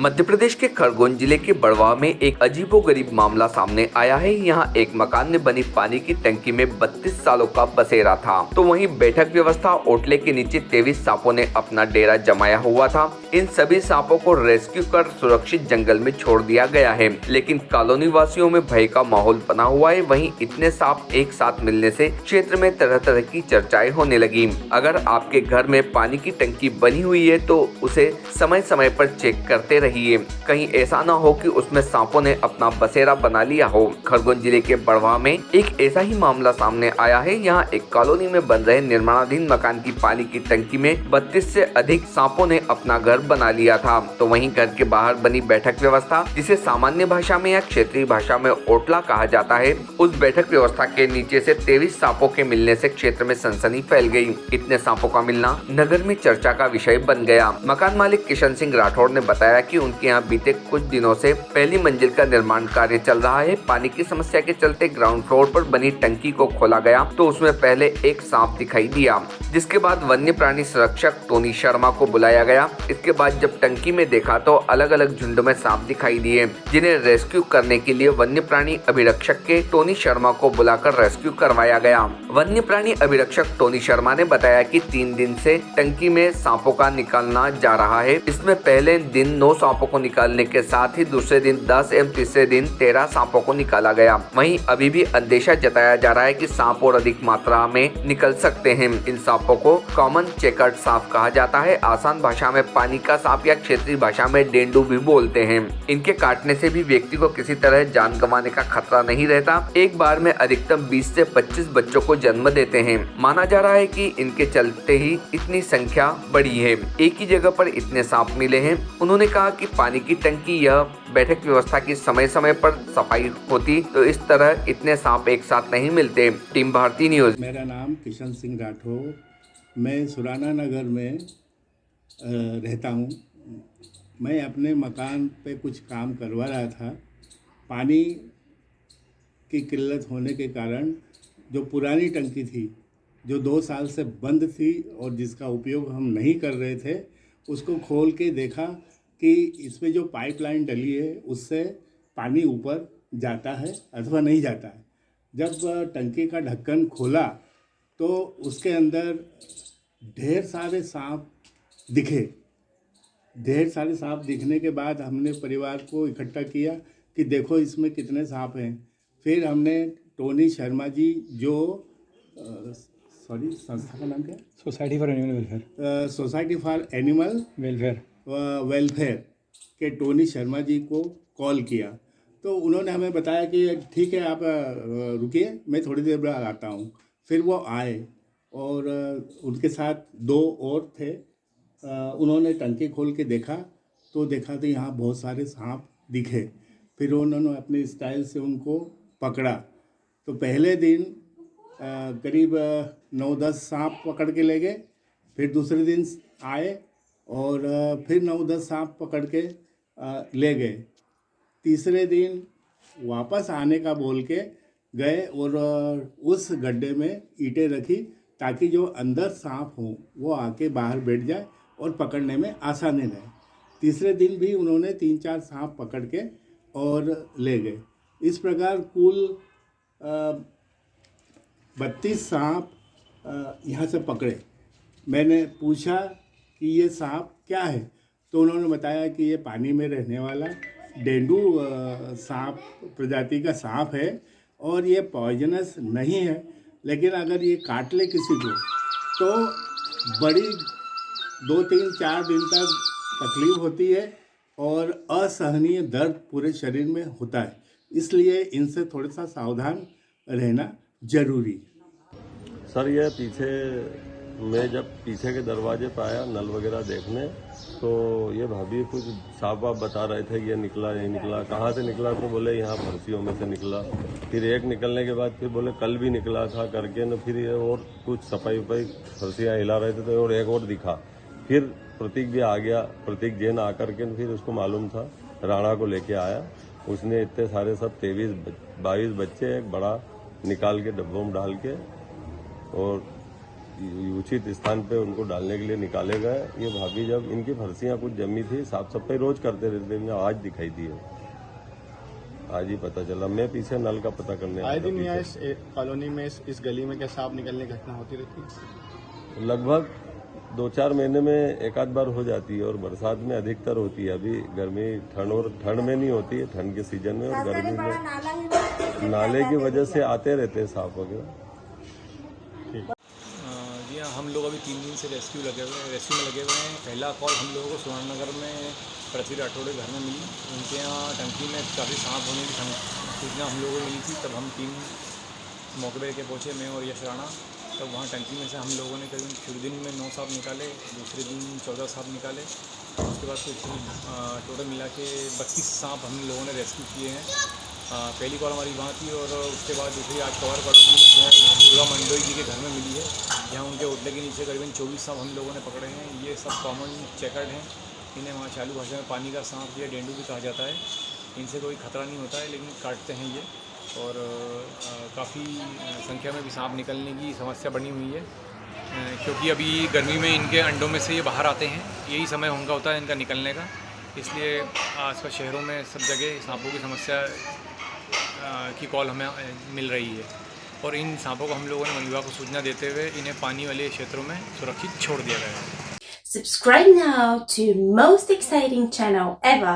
मध्य प्रदेश के खरगोन जिले के बड़वा में एक अजीबोगरीब मामला सामने आया है। यहाँ एक मकान में बनी पानी की टंकी में 32 सालों का बसेरा था, तो वहीं बैठक व्यवस्था ओटले के नीचे 23 सांपों ने अपना डेरा जमाया हुआ था। इन सभी सांपों को रेस्क्यू कर सुरक्षित जंगल में छोड़ दिया गया है, लेकिन कॉलोनी वासियों में भय का माहौल बना हुआ है। वहीं इतने सांप एक साथ मिलने से क्षेत्र में तरह तरह की चर्चाएं होने लगी। अगर आपके घर में पानी की टंकी बनी हुई है तो उसे समय समय पर चेक करते रहिए, कहीं ऐसा ना हो कि उसमें सांपों ने अपना बसेरा बना लिया हो। खरगोन जिले के बड़वा में एक ऐसा ही मामला सामने आया है। यहाँ एक कॉलोनी में बन रहे निर्माणाधीन मकान की पानी की टंकी में 32 से अधिक सांपों ने अपना घर बना लिया था। तो वहीं घर के बाहर बनी बैठक व्यवस्था, जिसे सामान्य भाषा में या क्षेत्रीय भाषा में ओटला कहा जाता है, उस बैठक व्यवस्था के नीचे से 23 सांपों के मिलने से क्षेत्र में सनसनी फैल गई। इतने सांपों का मिलना नगर में चर्चा का विषय बन गया। मकान मालिक किशन सिंह राठौड़ ने बताया कि उनके यहाँ बीते कुछ दिनों से पहली मंजिल का निर्माण कार्य चल रहा है। पानी की समस्या के चलते ग्राउंड फ्लोर पर बनी टंकी को खोला गया तो उसमें पहले एक सांप दिखाई दिया, जिसके बाद वन्य प्राणी संरक्षक टोनी शर्मा को बुलाया गया। इसके बाद जब टंकी में देखा तो अलग अलग झुंड में सांप दिखाई दिए, जिन्हें रेस्क्यू करने के लिए वन्य प्राणी अभिरक्षक के टोनी शर्मा को बुलाकर रेस्क्यू करवाया गया। वन्य प्राणी अभिरक्षक टोनी शर्मा ने बताया कि 3 दिन से टंकी में सांपों का निकालना जा रहा है। इसमें पहले दिन 9 सांपों को निकालने के साथ ही दूसरे दिन 10 एवं तीसरे दिन 13 सांपों को निकाला गया। वहीं अभी भी अंदेशा जताया जा रहा है कि सांप और अधिक मात्रा में निकल सकते हैं। इन सांपों को कॉमन चेकर्ड सांप कहा जाता है। आसान भाषा में पानी का सांप या क्षेत्रीय भाषा में डेंडू भी बोलते हैं। इनके काटने से भी व्यक्ति को किसी तरह जान गंवाने का खतरा नहीं रहता। एक बार में अधिकतम 20 से 25 बच्चों को जन्म देते हैं। माना जा रहा है कि इनके चलते ही इतनी संख्या बढ़ी है। एक ही जगह पर इतने सांप मिले हैं। उन्होंने कहा कि पानी की टंकी यह बैठक व्यवस्था की समय समय पर सफाई होती तो इस तरह इतने सांप एक साथ नहीं मिलते। Team Bharti news. मेरा नाम किशन सिंह राठौर, मैं सुराना नगर में रहता हूँ। मैं अपने मकान पे कुछ काम करवा रहा था। पानी की किल्लत होने के कारण जो पुरानी टंकी थी, जो 2 साल से बंद थी और जिसका उपयोग हम नहीं कर रहे थे, उसको खोल के देखा कि इसमें जो पाइपलाइन डली है उससे पानी ऊपर जाता है अथवा नहीं जाता है। जब टंकी का ढक्कन खोला तो उसके अंदर ढेर सारे सांप दिखे। ढेर सारे सांप दिखने के बाद हमने परिवार को इकट्ठा किया कि देखो इसमें कितने सांप हैं। फिर हमने टोनी शर्मा जी, जो संस्था का नाम क्या है? Society for animal welfare. Society for animal welfare के टोनी शर्मा जी को कॉल किया तो उन्होंने हमें बताया कि ठीक है, आप रुकिए, मैं थोड़ी देर बाद आता हूँ। फिर वो आए और उनके साथ 2 और थे। उन्होंने टंकी खोल के देखा तो यहाँ बहुत सारे सांप दिखे। फिर उन्होंने अपने स्टाइल से उनको पकड़ा। तो पहले दिन करीब 9-10 सांप पकड़ के ले गए। फिर दूसरे दिन आए और फिर 9-10 सांप पकड़ के ले गए। तीसरे दिन वापस आने का बोल के गए और उस गड्ढे में ईंटें रखी ताकि जो अंदर सांप हो वो आके बाहर बैठ जाए और पकड़ने में आसानी रहे। तीसरे दिन भी उन्होंने 3-4 सांप पकड़ के और ले गए। इस प्रकार कुल 32 सांप यहाँ से पकड़े। मैंने पूछा कि ये सांप क्या है तो उन्होंने बताया कि ये पानी में रहने वाला डेंडू सांप प्रजाति का सांप है और ये पॉइजनस नहीं है, लेकिन अगर ये काट ले किसी को तो बड़ी 2-3-4 दिन तक तकलीफ होती है और असहनीय दर्द पूरे शरीर में होता है। इसलिए इनसे थोड़ा सा सावधान रहना जरूरी है। सर, ये पीछे मैं जब पीछे के दरवाजे पे आया नल वगैरह देखने तो ये भाभी कुछ साफ साफ बता रहे थे कि ये निकला नहीं निकला। कहाँ से निकला तो बोले यहाँ फर्सियों में से निकला। फिर एक निकलने के बाद फिर बोले कल भी निकला था करके न। फिर ये और कुछ सफाई फर्सियाँ हिला रहे थे तो और एक और दिखा। फिर प्रतीक भी आ गया, प्रतीक जैन आकर के फिर उसको मालूम था, राणा को लेके आया। उसने इतने सारे सब 23-22 बच्चे एक बड़ा निकाल के डब्बों में डाल के और उचित स्थान पे उनको डालने के लिए निकाले गए। ये भाभी जब इनकी फर्सियां कुछ जमी थी, साफ सफाई रोज करते रहते थे, आज दिखाई दी है, आज ही पता चला। मैं पीछे नल का पता करने आया आए दिन था यहाँ पीछे। इस कॉलोनी में इस गली में क्या सांप निकलने की घटना होती रहती है? लगभग 2-4 महीने में एक आध बार हो जाती है और बरसात में अधिकतर होती है। अभी गर्मी ठंड में नहीं होती है, ठंड के सीजन में, और गर्मी में नाले की वजह से आते रहते हैं सांप वगैरह। जी हाँ, हम लोग अभी 3 दिन से रेस्क्यू में लगे हुए हैं। पहला कॉल हम लोगों को सुवर्णनगर में पृथ्वी राठौड़ के घर में मिली। उनके यहाँ टंकी में काफ़ी सांप होने की सूचना हम लोगों को मिली थी। तब हम टीम मौके पर के पहुँचे, मैं और यश राणा। तब वहाँ टंकी में से हम लोगों ने करीबन शुरू दिन में 9 सांप निकाले, दूसरे दिन 14 सांप निकाले। उसके बाद कुछ टोटल मिला के 32 सांप हम लोगों ने रेस्क्यू किए हैं। पहली कॉल हमारी वहाँ थी और उसके बाद दूसरी आज कवर कॉलोनी में दुर्गा मंडोई जी के घर में मिली है, जहाँ उनके होटल के नीचे करीबन 24 सांप हम लोगों ने पकड़े हैं। ये सब कॉमन चेकर्ड हैं। इन्हें वहाँ चालू भाषा में पानी का सांप या डेंडू भी कहा जाता है। इनसे कोई खतरा नहीं होता है, लेकिन काटते हैं ये, और काफ़ी संख्या में भी सांप निकलने की समस्या बनी हुई है, क्योंकि अभी गर्मी में इनके अंडों में से ये बाहर आते हैं। यही समय उनका होता है इनका निकलने का, इसलिए आसपास शहरों में सब जगह सांपों की समस्या की कॉल हमें मिल रही है। और इन सांपों को हम लोगों ने वन विभाग को सूचना देते हुए इन्हें पानी वाले क्षेत्रों में सुरक्षित छोड़ दिया गया है। Subscribe now to most exciting channel ever.